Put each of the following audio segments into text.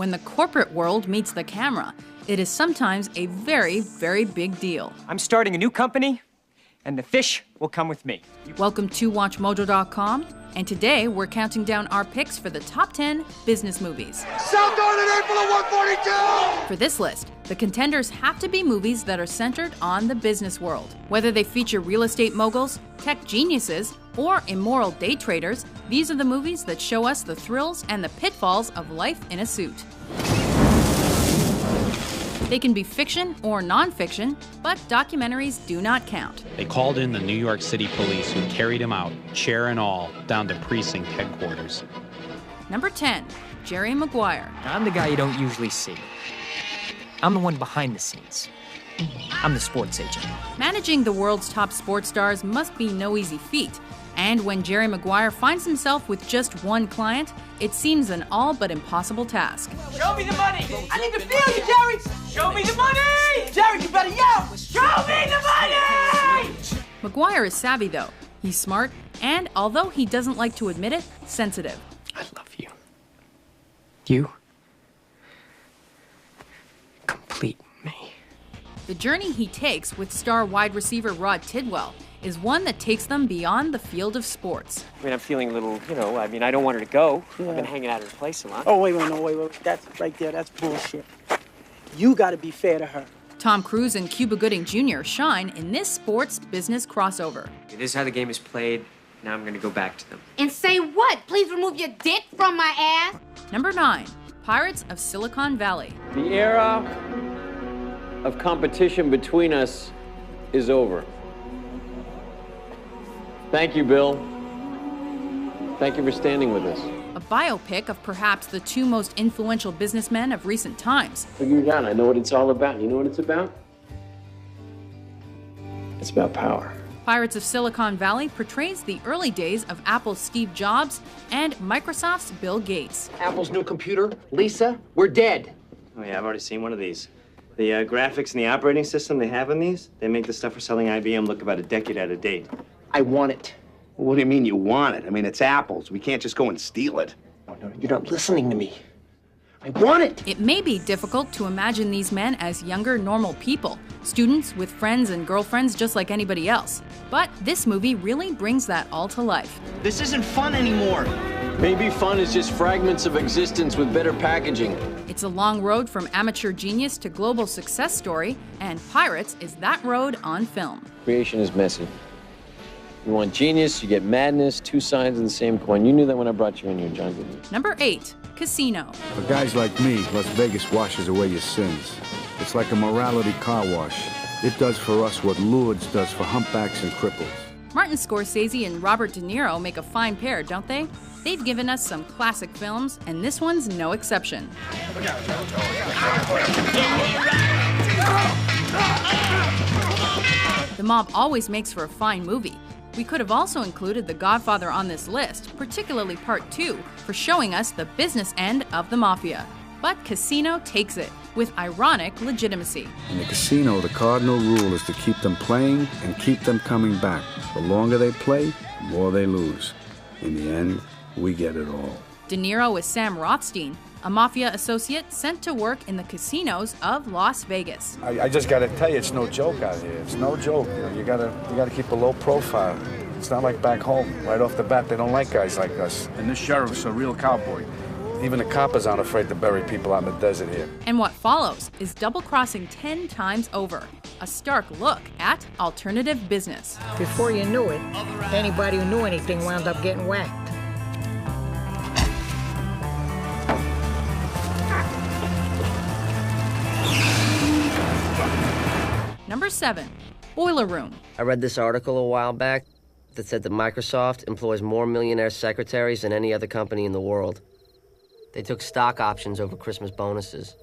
when the corporate world meets the camera, it is sometimes a very, very big deal. I'm starting a new company, and the fish will come with me. Welcome to WatchMojo.com, and today we're counting down our picks for the top 10 business movies. Southbound in April of 142! For this list, the contenders have to be movies that are centered on the business world. Whether they feature real estate moguls, tech geniuses, or immoral day traders, these are the movies that show us the thrills and the pitfalls of life in a suit. They can be fiction or non-fiction, but documentaries do not count. They called in the New York City police, who carried him out, chair and all, down to precinct headquarters. Number 10, Jerry Maguire. I'm the guy you don't usually see. I'm the one behind the scenes. I'm the sports agent. Managing the world's top sports stars must be no easy feat. And when Jerry Maguire finds himself with just one client, it seems an all but impossible task. Show me the money! I need to feel you, Jerry! Show me the money! Jerry, you better yell! Show me the money! Maguire is savvy though. He's smart, and although he doesn't like to admit it, sensitive. I love you. You complete me. The journey he takes with star wide receiver Rod Tidwell is one that takes them beyond the field of sports. I mean, I'm feeling a little, I don't want her to go. Yeah. I've been hanging out at her place a lot. Oh, wait. That's right there. That's bullshit. You gotta be fair to her. Tom Cruise and Cuba Gooding Jr. shine in this sports business crossover. It is how the game is played. Now I'm gonna go back to them. And say what? Please remove your dick from my ass. Number 9, Pirates of Silicon Valley. The era of competition between us is over. Thank you, Bill. Thank you for standing with us. A biopic of perhaps the two most influential businessmen of recent times. Figure it out. I know what it's all about. You know what it's about? It's about power. Pirates of Silicon Valley portrays the early days of Apple's Steve Jobs and Microsoft's Bill Gates. Apple's new computer, Lisa, we're dead. Oh yeah, I've already seen one of these. The graphics and the operating system they have in these, they make the stuff for selling IBM look about a decade out of date. I want it. What do you mean you want it? I mean, it's Apple's. We can't just go and steal it. No, you're not listening to me. I want it. It may be difficult to imagine these men as younger, normal people, students with friends and girlfriends just like anybody else. But this movie really brings that all to life. This isn't fun anymore. Maybe fun is just fragments of existence with better packaging. It's a long road from amateur genius to global success story, and Pirates is that road on film. Creation is messy. You want genius, you get madness, two sides of the same coin. You knew that when I brought you in here, John. Number 8, Casino. For guys like me, Las Vegas washes away your sins. It's like a morality car wash. It does for us what Lourdes does for humpbacks and cripples. Martin Scorsese and Robert De Niro make a fine pair, don't they? They've given us some classic films, and this one's no exception. The mob always makes for a fine movie. We could have also included The Godfather on this list, particularly Part 2, for showing us the business end of the mafia. But Casino takes it, with ironic legitimacy. In the casino, the cardinal rule is to keep them playing and keep them coming back. The longer they play, the more they lose. In the end, we get it all. De Niro is Sam Rothstein, a mafia associate sent to work in the casinos of Las Vegas. I just gotta tell you, it's no joke out here. It's no joke. You gotta keep a low profile. It's not like back home. Right off the bat, they don't like guys like us. And this sheriff's a real cowboy. Even the coppers aren't afraid to bury people out in the desert here. And what follows is double-crossing 10 times over. A stark look at alternative business. Before you knew it, anybody who knew anything wound up getting whacked. Number 7, Boiler Room. I read this article a while back that said that Microsoft employs more millionaire secretaries than any other company in the world. They took stock options over Christmas bonuses.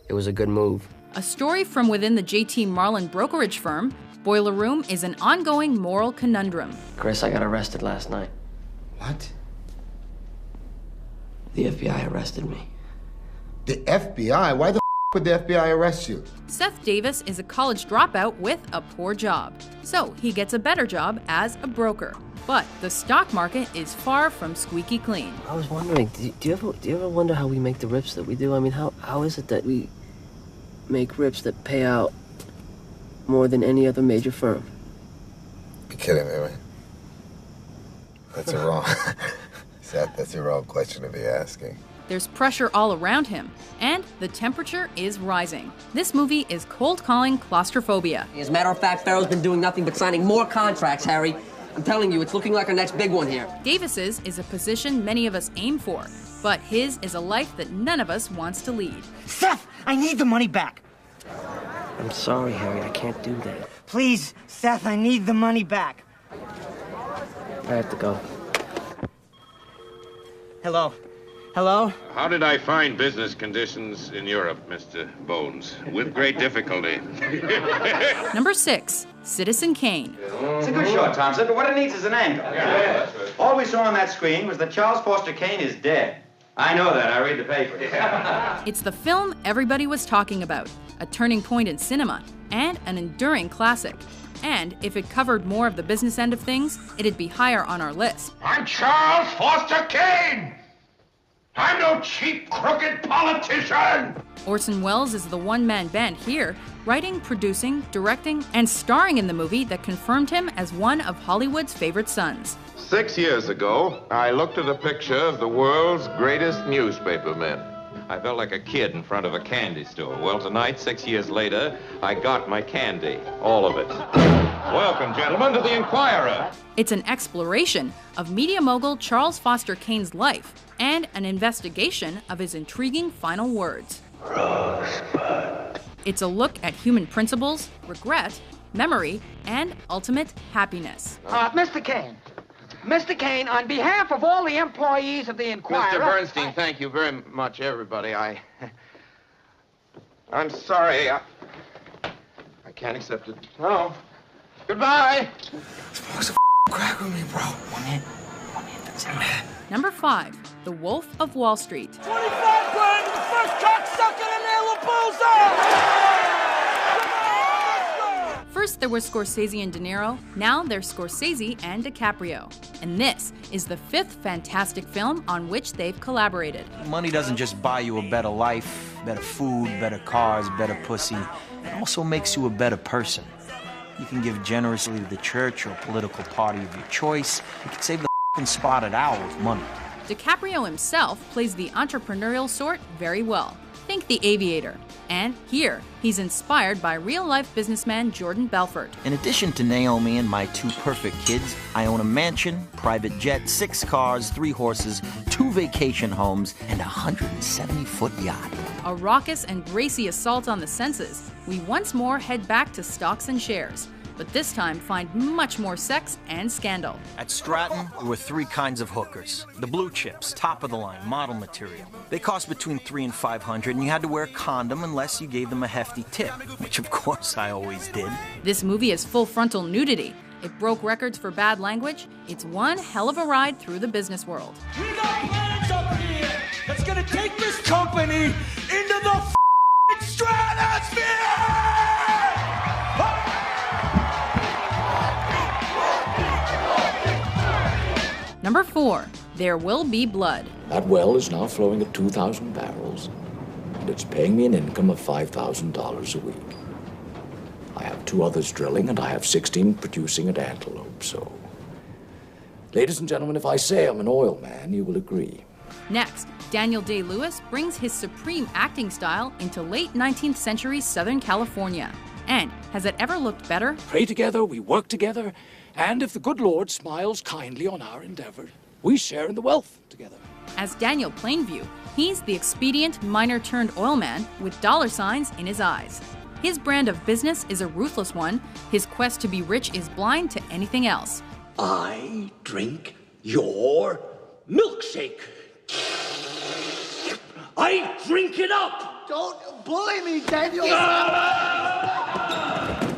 It was a good move. A story from within the JT Marlin brokerage firm, Boiler Room is an ongoing moral conundrum. Chris, I got arrested last night. What? The FBI arrested me. The FBI? Why the would the FBI arrest you? Seth Davis is a college dropout with a poor job, so he gets a better job as a broker. But the stock market is far from squeaky clean. I was wondering, do you ever wonder how we make the rips that we do? I mean, how is it that we make rips that pay out more than any other major firm? You're kidding me, man. That's a wrong... Seth, that's a wrong question to be asking. There's pressure all around him, and the temperature is rising. This movie is cold-calling claustrophobia. As a matter of fact, Farrell's been doing nothing but signing more contracts, Harry. I'm telling you, it's looking like our next big one here. Davis's is a position many of us aim for, but his is a life that none of us wants to lead. Seth, I need the money back. I'm sorry, Harry, I can't do that. Please, Seth, I need the money back. I have to go. Hello? Hello? How did I find business conditions in Europe, Mr. Bones? With great difficulty. Number 6, Citizen Kane. It's a good shot, Thompson, but what it needs is an angle. Yeah. All we saw on that screen was that Charles Foster Kane is dead. I know that. I read the paper. It's the film everybody was talking about, a turning point in cinema, and an enduring classic. And if it covered more of the business end of things, it'd be higher on our list. I'm Charles Foster Kane! I'm no cheap, crooked politician! Orson Welles is the one-man band here, writing, producing, directing, and starring in the movie that confirmed him as one of Hollywood's favorite sons. 6 years ago, I looked at a picture of the world's greatest newspapermen. I felt like a kid in front of a candy store. Well, tonight, 6 years later, I got my candy. All of it. Welcome, gentlemen, to the Inquirer. It's an exploration of media mogul Charles Foster Kane's life and an investigation of his intriguing final words. Rosebud. It's a look at human principles, regret, memory, and ultimate happiness. Mr. Kane, on behalf of all the employees of the Inquirer... Mr. Bernstein, thank you very much, everybody. I'm sorry. I can't accept it. No. Goodbye. Smoke some crack with me, bro. One hit, that's it. Number 5, The Wolf of Wall Street. 25 grand to the first cocksucker to nail a bullseye! First there was Scorsese and De Niro, now there's Scorsese and DiCaprio. And this is the 5th fantastic film on which they've collaborated. Money doesn't just buy you a better life, better food, better cars, better pussy. It also makes you a better person. You can give generously to the church or political party of your choice. You can save the f***ing spotted owl with money. DiCaprio himself plays the entrepreneurial sort very well. Think The Aviator. And here, he's inspired by real-life businessman Jordan Belfort. In addition to Naomi and my 2 perfect kids, I own a mansion, private jet, 6 cars, 3 horses, 2 vacation homes, and a 170-foot yacht. A raucous and racy assault on the senses, we once more head back to stocks and shares, but this time find much more sex and scandal. At Stratton, there were 3 kinds of hookers. The blue chips, top of the line, model material. They cost between $300 and $500, and you had to wear a condom unless you gave them a hefty tip, which of course I always did. This movie is full frontal nudity. It broke records for bad language. It's one hell of a ride through the business world. We got plans up here that's gonna take this company into the f***ing stratosphere! Number 4, There Will Be Blood. That well is now flowing at 2,000 barrels, and it's paying me an income of $5,000 a week. I have 2 others drilling, and I have 16 producing at Antelope, so... Ladies and gentlemen, if I say I'm an oil man, you will agree. Next, Daniel Day-Lewis brings his supreme acting style into late 19th century Southern California. And has it ever looked better? Pray together, we work together, and if the good Lord smiles kindly on our endeavor, we share in the wealth together. As Daniel Plainview, he's the expedient miner-turned-oil man with dollar signs in his eyes. His brand of business is a ruthless one. His quest to be rich is blind to anything else. I drink your milkshake. I drink it up. Don't bully me, Daniel.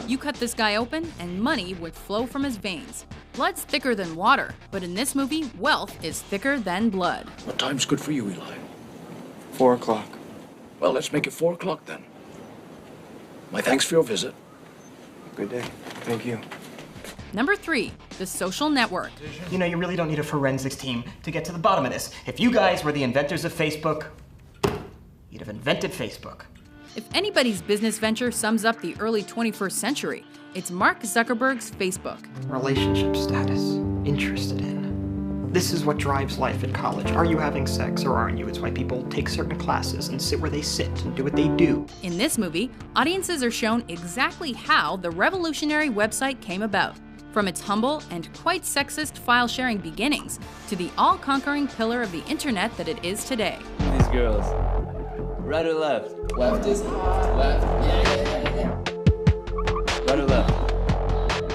You cut this guy open, and money would flow from his veins. Blood's thicker than water, but in this movie, wealth is thicker than blood. What time's good for you, Eli? 4 o'clock. Well, let's make it 4 o'clock then. My thanks for your visit. Good day. Thank you. Number 3, The Social Network. You know, you really don't need a forensics team to get to the bottom of this. If you guys were the inventors of Facebook, you'd have invented Facebook. If anybody's business venture sums up the early 21st century, it's Mark Zuckerberg's Facebook. Relationship status. Interested in. This is what drives life at college. Are you having sex or aren't you? It's why people take certain classes and sit where they sit and do what they do. In this movie, audiences are shown exactly how the revolutionary website came about. From its humble and quite sexist file-sharing beginnings to the all-conquering pillar of the internet that it is today. These girls. Right or left? Left is left. Yeah. Right or left?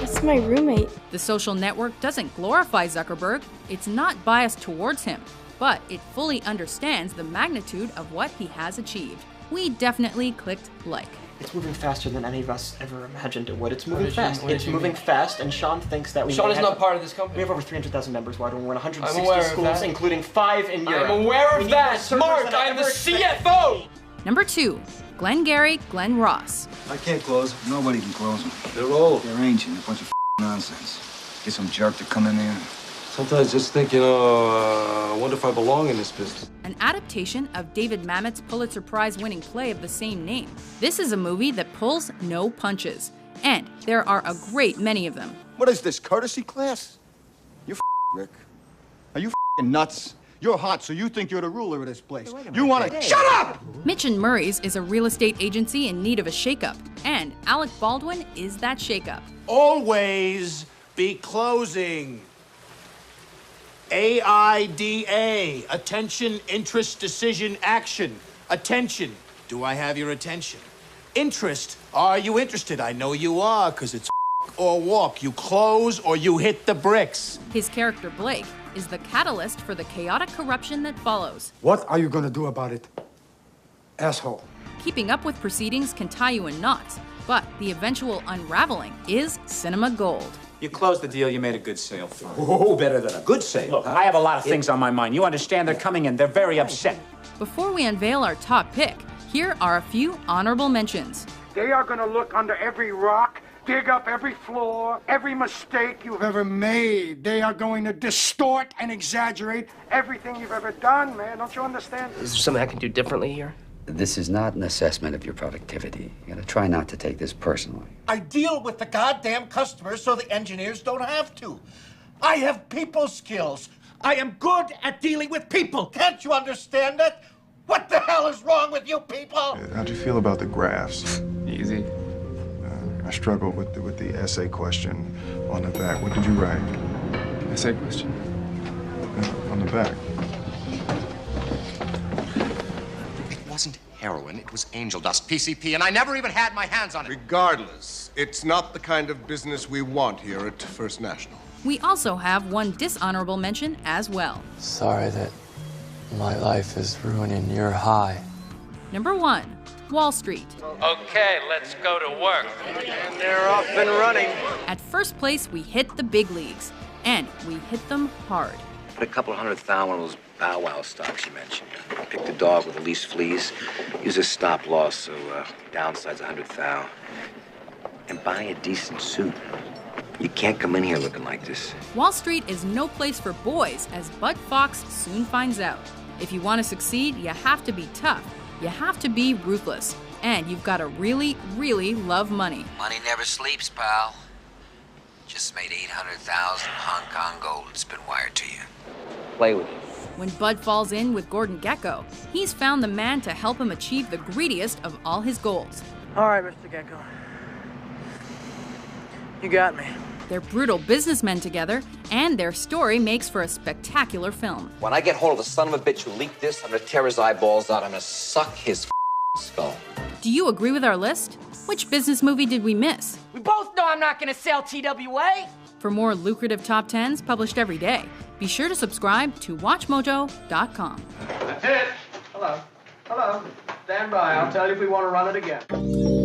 It's my roommate. The Social Network doesn't glorify Zuckerberg. It's not biased towards him, but it fully understands the magnitude of what he has achieved. We definitely clicked like. It's moving faster than any of us ever imagined it would. It's moving fast. It's moving fast, and Sean thinks that we Sean is not part of this company. We have over 300,000 members, We're in 160 schools, including 5 in Europe. I'm aware of that. Mark, I'm the CFO! Number 2, Glengarry Glen Ross. I can't close them. Nobody can close them. They're old. They're ancient. A bunch of nonsense. Get some jerk to come in there. Sometimes just think, I wonder if I belong in this business. An adaptation of David Mamet's Pulitzer Prize-winning play of the same name. This is a movie that pulls no punches, and there are a great many of them. What is this, courtesy class? You're Rick. Are you nuts? You're hot, so you think you're the ruler of this place. You want to... Shut up! Mitch & Murray's is a real estate agency in need of a shakeup, and Alec Baldwin is that shakeup. Always be closing. AIDA, attention, interest, decision, action. Attention, do I have your attention? Interest, are you interested? I know you are, because it's or walk. You close or you hit the bricks. His character, Blake, is the catalyst for the chaotic corruption that follows. What are you gonna do about it, asshole? Keeping up with proceedings can tie you in knots, but the eventual unraveling is cinema gold. You closed the deal, you made a good sale for it. Oh, better than a good sale. Look, I have a lot of things on my mind. You understand they're coming in. They're very upset. Before we unveil our top pick, here are a few honorable mentions. They are going to look under every rock, dig up every flaw, every mistake you've ever made. They are going to distort and exaggerate everything you've ever done, man. Don't you understand? Is there something I can do differently here? This is not an assessment of your productivity. You gotta try not to take this personally. I deal with the goddamn customers so the engineers don't have to. I have people skills. I am good at dealing with people. Can't you understand that? What the hell is wrong with you people? How'd you feel about the graphs? Easy. I struggled with the essay question on the back. What did you write? Essay question? On the back. It wasn't heroin, it was angel dust, PCP, and I never even had my hands on it. Regardless, it's not the kind of business we want here at First National. We also have one dishonorable mention as well. Sorry that my life is ruining your high. Number 1, Wall Street. Okay, let's go to work. And they're off and running. At first place, we hit the big leagues, and we hit them hard. Put a couple $100,000 on those Bow Wow stocks you mentioned. Pick the dog with the least fleas. Use a stop loss so downside's 100,000. And buy a decent suit. You can't come in here looking like this. Wall Street is no place for boys, as Bud Fox soon finds out. If you want to succeed, you have to be tough. You have to be ruthless. And you've got to really, really love money. Money never sleeps, pal. Just made 800,000 Hong Kong gold. It's been wired to you. Play with it. When Bud falls in with Gordon Gekko, he's found the man to help him achieve the greediest of all his goals. All right, Mr. Gekko. You got me. They're brutal businessmen together, and their story makes for a spectacular film. When I get hold of the son of a bitch who leaked this, I'm gonna tear his eyeballs out. I'm gonna suck his skull. Do you agree with our list? Which business movie did we miss? We both know I'm not gonna sell TWA. For more lucrative top 10s published every day, be sure to subscribe to WatchMojo.com. That's it. Hello. Hello. Stand by. I'll tell you if we want to run it again.